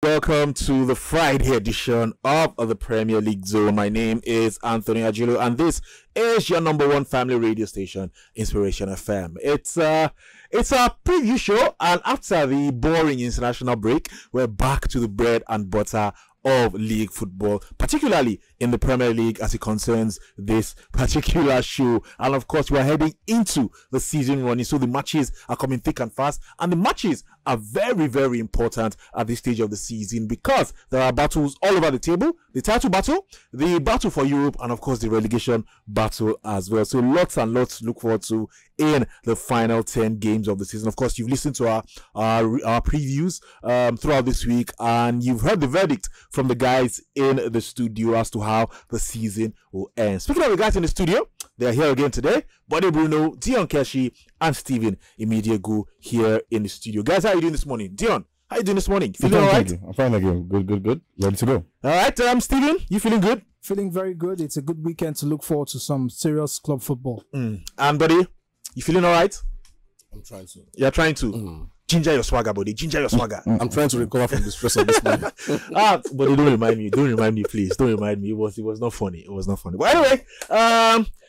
welcome to the Friday edition of the Premier League Zone. My name is Anthony Agilo, and this is your number one family radio station, Inspiration FM. It's a preview show, and after the boring international break, we're back to the bread and butter of league football, particularly in the Premier League as it concerns this particular show. And of course, we are heading into the season running, so the matches are coming thick and fast, and the matches are very, very important at this stage of the season because there are battles all over the table: the title battle, the battle for Europe, and of course the relegation battle as well. So lots and lots to look forward to in the final 10 games of the season. Of course, you've listened to our previews throughout this week, and you've heard the verdict from the guys in the studio as to how the season will end. Speaking of the guys in the studio, they are here again today. Buddy Bruno, 𝐿𝐸𝐿, and Stephen 𝐒𝐿𝐸𝐿 here in the studio. Guys, how are you doing this morning? Dion, how are you doing this morning? Feeling all right? I'm fine again. Good. Ready to go. All right, Stephen, you feeling good? Feeling very good. It's a good weekend to look forward to some serious club football. And Buddy, you feeling all right? I'm trying to. You're trying to? Ginger your swagger, buddy. Ginger your swagger. I'm trying to recover from the stress of this morning. Buddy, don't remind me. Don't remind me, please. Don't remind me. It was not funny. It was not funny. But anyway,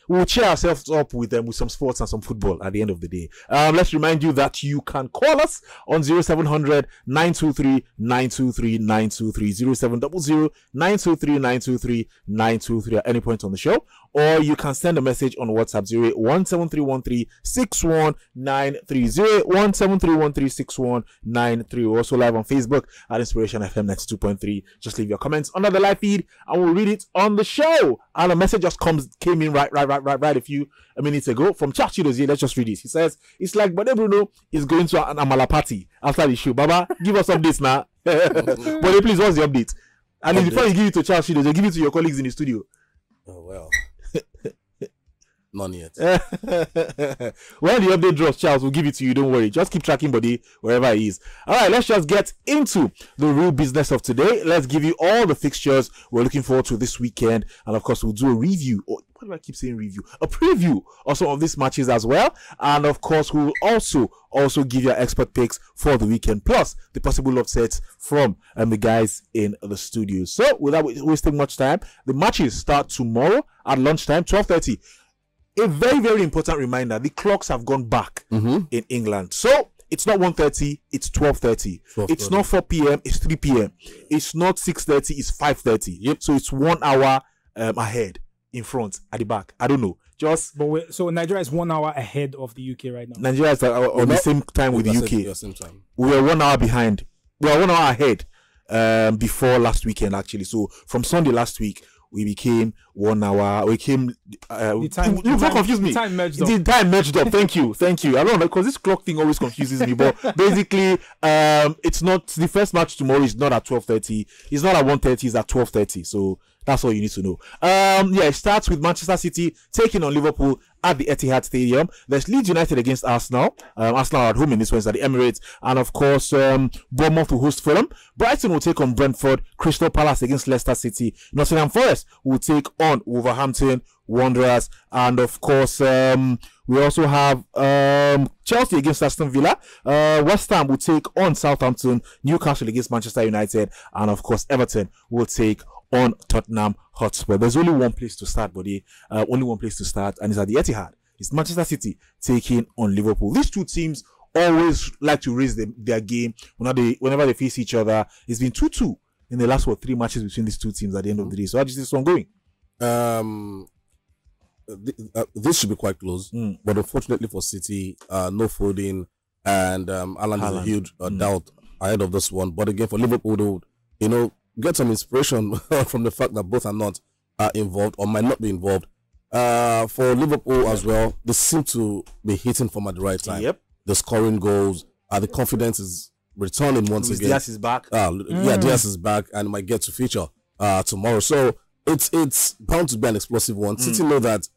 we'll cheer ourselves up with some sports and some football at the end of the day. Let's remind you that you can call us on 0700 923 923 923 0700 923 923 923 at any point on the show, or you can send a message on WhatsApp 0817313 61930 0817313 61930. We're also live on Facebook at Inspiration FM 92.3. Just leave your comments under the live feed and we'll read it on the show. And a message just came in right a few minutes ago from 𝐿𝐸𝐿. Let's just read it. He says, it's like Buddy Bruno is going to an Amala party after the show. Baba, give us updates now. Buddy, please, what's the update? And before you give it to 𝐿𝐸𝐿, you give it to your colleagues in the studio. Oh, well. None yet. When the update drops, Charles will give it to you. Don't worry. Just keep tracking Buddy wherever he is. All right, let's just get into the real business of today. Let's give you all the fixtures we're looking forward to this weekend. And of course, we'll do a review. Or why do I keep saying review? A preview of some of these matches as well. And of course, we'll also give you our expert picks for the weekend, plus the possible upsets from the guys in the studio. So without wasting much time, the matches start tomorrow at lunchtime, 12:30. A very, very important reminder: the clocks have gone back in England. So it's not 1:30, it's 12:30. It's not 4 p.m., it's 3 p.m. It's not 6:30, it's 5:30. Yep. So it's 1 hour ahead, in front, at the back. I don't know. So Nigeria is 1 hour ahead of the UK right now. Nigeria is on the same time with the UK. Same time. We were 1 hour behind. We were 1 hour ahead before last weekend, actually. So from Sunday last week, we became 1 hour. We came. You confused me. The time merged up. Thank you. I don't know, because this clock thing always confuses me. But basically, it's not the first match tomorrow. Is not at 12:30. It's not at 1:30. It's at 12:30. So that's all you need to know. It starts with Manchester City taking on Liverpool at the Etihad Stadium. There's Leeds United against Arsenal. Arsenal are at home in this one at the Emirates. And of course, Bournemouth will host Fulham. Brighton will take on Brentford. Crystal Palace against Leicester City. Nottingham Forest will take on Wolverhampton Wanderers. And of course, we also have Chelsea against Aston Villa. West Ham will take on Southampton. Newcastle against Manchester United. And of course, Everton will take on Tottenham Hotspur. There's only one place to start, buddy. Only one place to start, and it's at the Etihad. It's Manchester City taking on Liverpool. These two teams always like to raise their game whenever they face each other. It's been 2-2 in the last 3 matches between these two teams at the end of the day. So how is this one going? This should be quite close, but unfortunately for City, no Foden, and haaland is a huge doubt ahead of this one. But again, for Liverpool, get some inspiration from the fact that both are not involved or might not be involved. For Liverpool as well, they seem to be hitting from at the right time. Yep. The scoring goals, the confidence is returning once again. Diaz is back. Diaz is back and might get to feature tomorrow. So it's bound to be an explosive one. City know that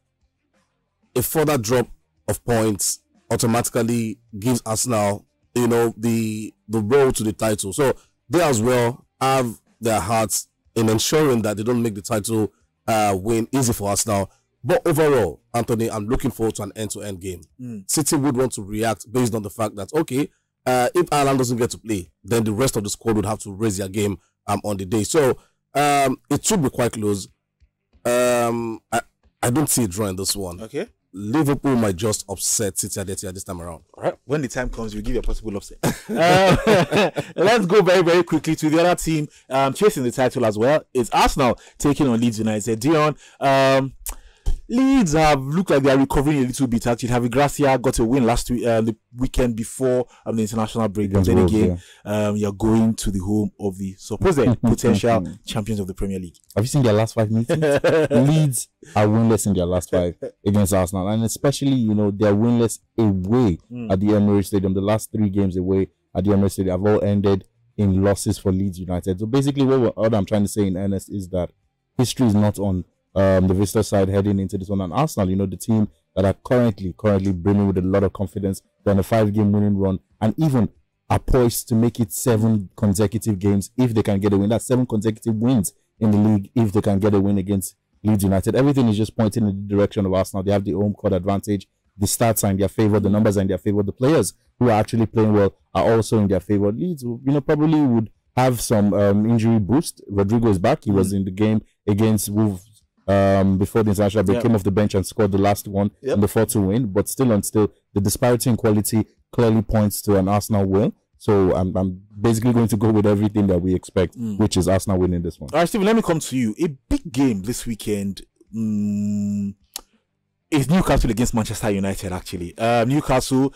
a further drop of points automatically gives Arsenal, the road to the title. So they as well have their hearts in ensuring that they don't make the title win easy for Arsenal. But overall, Anthony, I'm looking forward to an end-to-end game. City would want to react based on the fact that, okay, if Haaland doesn't get to play, then the rest of the squad would have to raise their game on the day. So it should be quite close. I don't see a draw in this one. Okay. Liverpool might just upset City at this time around. All right. When the time comes, we'll give you a possible upset. Let's go very, very quickly to the other team chasing the title as well. It's Arsenal taking on Leeds United. Dion, Leeds have looked like they are recovering a little bit. Actually, 𝐜𝐍𝐲 got a win last week, the weekend before the international break. But then again, you're going to the home of the supposed potential champions of the Premier League. Have you seen their last 5 meetings? Leeds are winless in their last 5 against Arsenal, and especially they're winless away at the Emirates Stadium. The last 3 games away at the Emirates Stadium have all ended in losses for Leeds United. So basically, what I'm trying to say in earnest is that history is not on the visitor side heading into this one. And Arsenal, the team that are currently brimming with a lot of confidence. They're on a 5-game winning run and even are poised to make it 7 consecutive games if they can get a win. That's 7 consecutive wins in the league if they can get a win against Leeds United. Everything is just pointing in the direction of Arsenal. They have the home court advantage. The stats are in their favor. The numbers are in their favor. The players who are actually playing well are also in their favor. Leeds, probably would have some injury boost. Rodrigo is back. He was in the game against Wolves before the international break, came off the bench and scored the last one in the 4-2 win. But still, the disparity in quality clearly points to an Arsenal win. So I'm basically going to go with everything that we expect, which is Arsenal winning this one. All right, Stephen, let me come to you. A big game this weekend is Newcastle against Manchester United, actually. Newcastle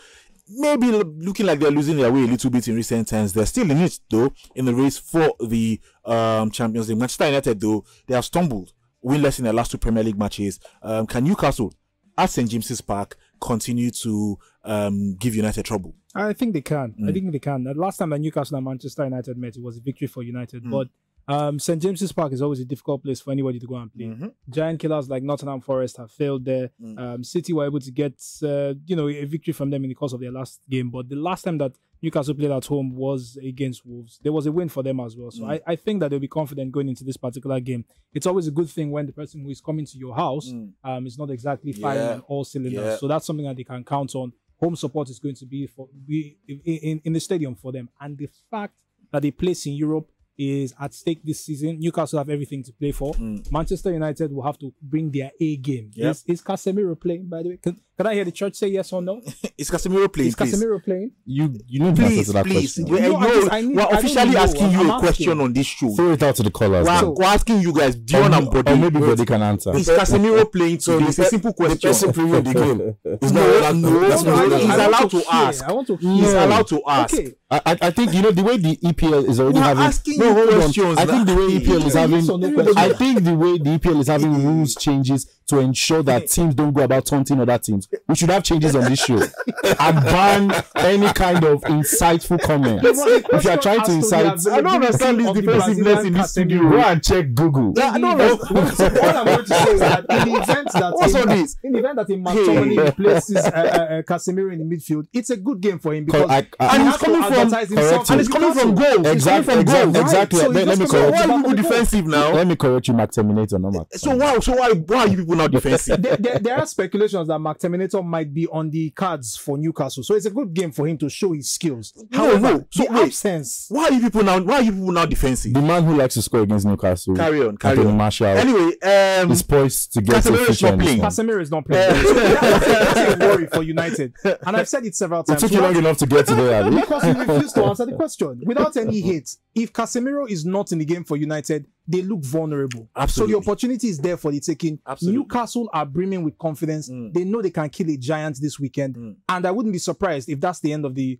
maybe looking like they're losing their way a little bit in recent times. They're still in it, though, in the race for the Champions League. Manchester United, though, they have stumbled, winless in their last 2 Premier League matches. Can Newcastle at St. James's Park continue to give United trouble? I think they can. I think they can. The last time that Newcastle and Manchester United met, it was a victory for United. But St. James's Park is always a difficult place for anybody to go and play. Giant killers like Nottingham Forest have failed there. City were able to get a victory from them in the course of their last game. But the last time that Newcastle played at home was against Wolves. There was a win for them as well. So I think that they'll be confident going into this particular game. It's always a good thing when the person who is coming to your house is not exactly firing on all cylinders. So that's something that they can count on. Home support is going to be in the stadium for them. And the fact that they place in Europe is at stake this season. Newcastle have everything to play for. Manchester United will have to bring their A game. Is Casemiro playing, by the way? Can I hear the church say yes or no? Is Casemiro playing? Is Casemiro playing? You need to answer that question. We're officially asking you a question on this show. Throw it out to the callers. We're asking you guys, Dion and Body. Or maybe Body can answer. Is Casemiro playing today? It's a simple question. The person previewing the game. He's allowed to ask. He's allowed to ask. I think the way the EPL is already having questions. I think the way EPL is having I think the way the EPL is having rules changes to ensure that teams don't go about taunting other teams. We should have changes on this show and ban any kind of insightful comment. If you are trying to incite, I don't understand this defensiveness in this studio. Go and check Google. I don't know. What I'm going to say is that in the event that a McTominay replaces Casemiro in the midfield, it's a good game for him because and he's coming from goals. Exactly. Let me correct you. Why are people defensive now? Let me correct you, McTominay, not McTominay. So why are you people not defensive? There are speculations that McTominay might be on the cards for Newcastle, so it's a good game for him to show his skills. However, absence. Why are you people now defensive? The man who likes to score against Newcastle. Carry on. Martial. Anyway, is poised to get Casemiro is not playing. That's a worry for United, and I've said it several times. It took you long enough to get to there, because you refused to answer the question without any hate. If Casemiro is not in the game for United, they look vulnerable. Absolutely. So the opportunity is there for the taking. Absolutely. Newcastle are brimming with confidence. They know they can kill a giant this weekend. And I wouldn't be surprised if that's the end of the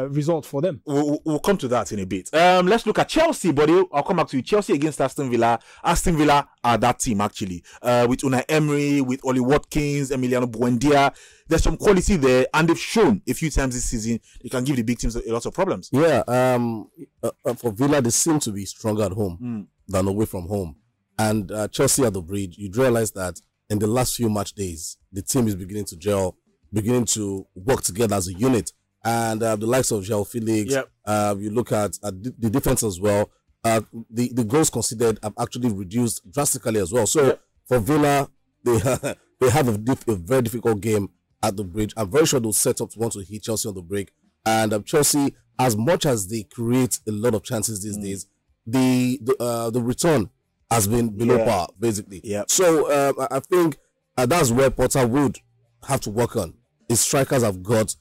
result for them. We'll come to that in a bit. Let's look at Chelsea, buddy. I'll come back to you. Chelsea against Aston Villa. Aston Villa are that team, actually. With Unai Emery, with Oli Watkins, Emiliano Buendia. There's some quality there, and they've shown a few times this season they can give the big teams a lot of problems. Yeah, for Villa, they seem to be stronger at home than away from home. And Chelsea at the bridge, you'd realize that in the last few match days, the team is beginning to gel, beginning to work together as a unit. And the likes of 𝐿_Felix, you look at the defense as well. The goals conceded have actually reduced drastically as well. So for Villa, they have a very difficult game at the bridge. I'm very sure they'll set up to want to hit Chelsea on the break. And Chelsea, as much as they create a lot of chances these days, the return has been below par, basically. Yeah. So I think that's where Potter would have to work on. His strikers have got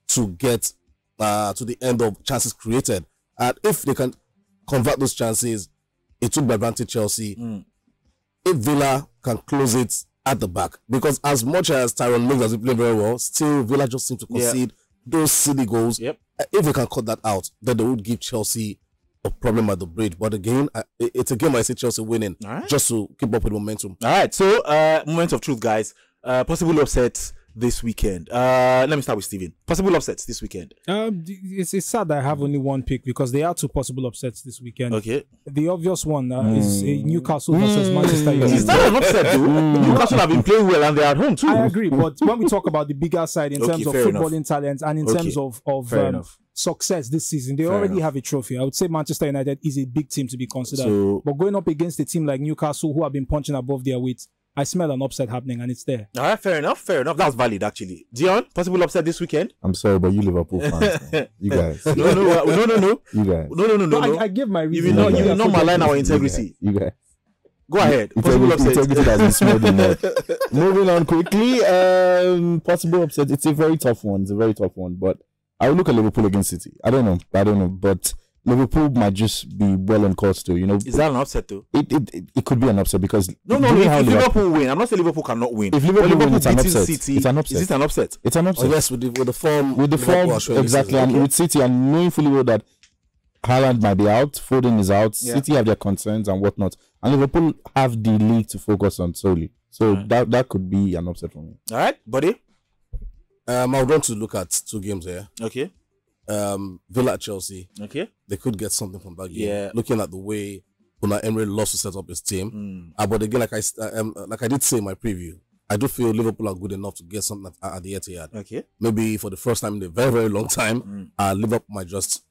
to get to the end of chances created. And if they can convert those chances, it would advantage Chelsea. If Villa can close it at the back, because as much as Tyrone Mings has been playing very well, still Villa just seem to concede those silly goals. Yep. If they can cut that out, then they would give Chelsea a problem at the bridge. But again, it's a game I see Chelsea winning, just to keep up with momentum. All right, so moment of truth, guys. Possible upsets this weekend. Let me start with Steven. Possible upsets this weekend. It's sad that I have only one pick because there are two possible upsets this weekend. Okay. The obvious one is Newcastle versus Manchester United. Is that an upset, though? Newcastle have been playing well and they're at home too. I agree, but when we talk about the bigger side in terms of footballing talent and in terms of success this season, they already have a trophy. I would say Manchester United is a big team to be considered. But going up against a team like Newcastle, who have been punching above their weight, I smell an upset happening, and it's there. All right, fair enough. That's valid, actually. Dion, possible upset this weekend? I'm sorry, but you Liverpool fans, man. You guys. No. You guys. No. I give my reason. You will not malign our integrity. You guys. Go ahead. Possible upset. Integrity doesn't smell the mud. Moving on quickly. Possible upset. It's a very tough one. But I will look at Liverpool against City. I don't know, but Liverpool might just be well on course too, Is that an upset though? It could be an upset because if Liverpool win, I'm not saying Liverpool cannot win. If Liverpool win, it's an upset. City, it's an upset. Is it an upset? It's an upset. Oh, yes, with the form, exactly, and with City, and knowing fully well that Haaland might be out, Foden is out, City have their concerns and whatnot, and Liverpool have the league to focus on solely. So that could be an upset for me. All right, buddy. I would want to look at two games here. Okay. Villa at Chelsea. Okay. They could get something from that game. Yeah. Looking at the way Unai Emery loves to set up his team. But again, like I did say in my preview, I do feel Liverpool are good enough to get something at the Etihad. Okay. Maybe for the first time in a very, very long time, Liverpool might just,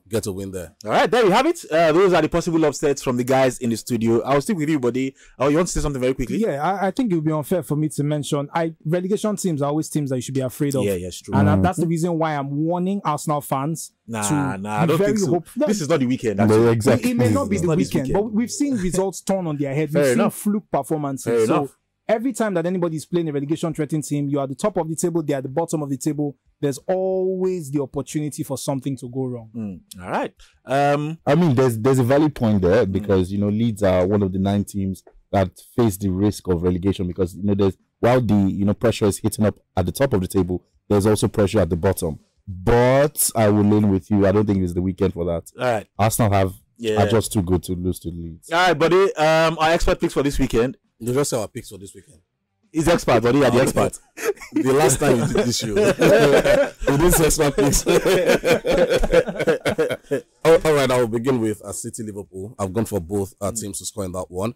get a win there. All right, there we have it. Those are the possible upsets from the guys in the studio. I'll stick with you, buddy. Oh, you want to say something very quickly? Yeah, I think it would be unfair for me to mention. Relegation teams are always teams that you should be afraid of. Yeah, it's true. And that's the reason why I'm warning Arsenal fans. I don't think so. This is not the weekend. Exactly. It may not be the weekend, but we've seen results turn on their head. We've seen fluke performances. Fair enough. Every time that anybody is playing a relegation threatening team, you are at the top of the table, they are at the bottom of the table. There's always the opportunity for something to go wrong. All right. I mean, there's a valid point there because Leeds are one of the 9 teams that face the risk of relegation because there's while the pressure is hitting up at the top of the table, there's also pressure at the bottom. But I will lean with you. I don't think it's the weekend for that. All right. Arsenal are just too good to lose to Leeds. All right, buddy. Our expert picks for this weekend. You just say our picks for this weekend. He's expert, buddy. Are the expert. The last time we did this show, we didn't say expert picks. All right, I will begin with City Liverpool. I've gone for both teams to score in that one.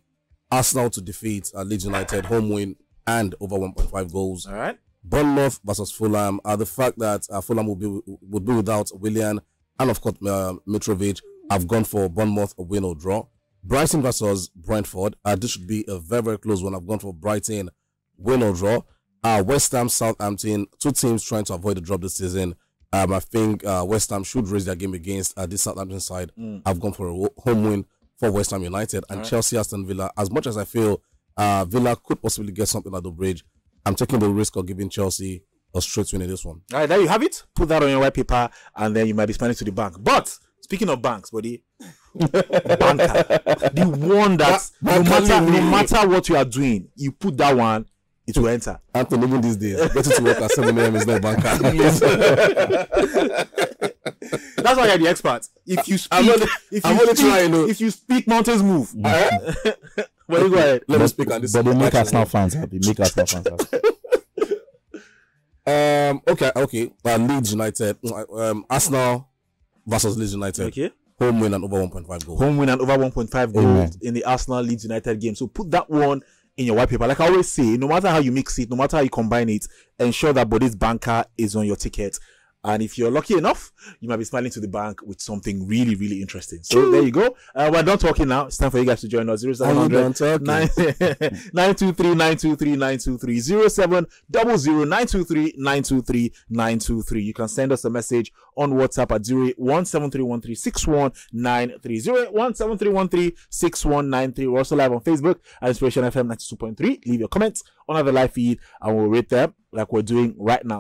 Arsenal to defeat Leeds United, home win and over 1.5 goals. All right. Bournemouth versus Fulham. The fact that Fulham would be without Willian and of course Mitrovic. I've gone for Bournemouth a win or draw. Brighton versus Brentford. This should be a very, very close one. I've gone for Brighton, win or draw. West Ham, Southampton, 2 teams trying to avoid the drop this season. I think West Ham should raise their game against this Southampton side. I've gone for a home win for West Ham United. And Chelsea, Aston Villa. As much as I feel Villa could possibly get something at the bridge, I'm taking the risk of giving Chelsea a straight win in this one. All right, there you have it. Put that on your white paper, and then you might be spending to the bank. But speaking of banks, buddy, banker, the one that no matter what you are doing, you put that one, it will enter. Anthony, even these days, getting to work at 7 a.m. is not banker. That's why you're the expert. If you speak, if you speak, mountains move. Well, you go ahead. Let me speak on this. But they make Arsenal fans happy. Okay. Leeds United, Arsenal versus Leeds United. Okay. Home win and over 1.5 goals. Home win and over 1.5 goals in the Arsenal Leeds United game. So put that one in your white paper. Like I always say, no matter how you mix it, no matter how you combine it, ensure that body's banker is on your ticket. And if you're lucky enough, you might be smiling to the bank with something really, really interesting. So there you go. We're done talking now. It's time for you guys to join us. 0700 923 923 923 0700 923 923 923. You can send us a message on WhatsApp at 08173136193 08173136193. We're also live on Facebook at Inspiration FM 92.3. Leave your comments on the live feed and we'll rate them like we're doing right now.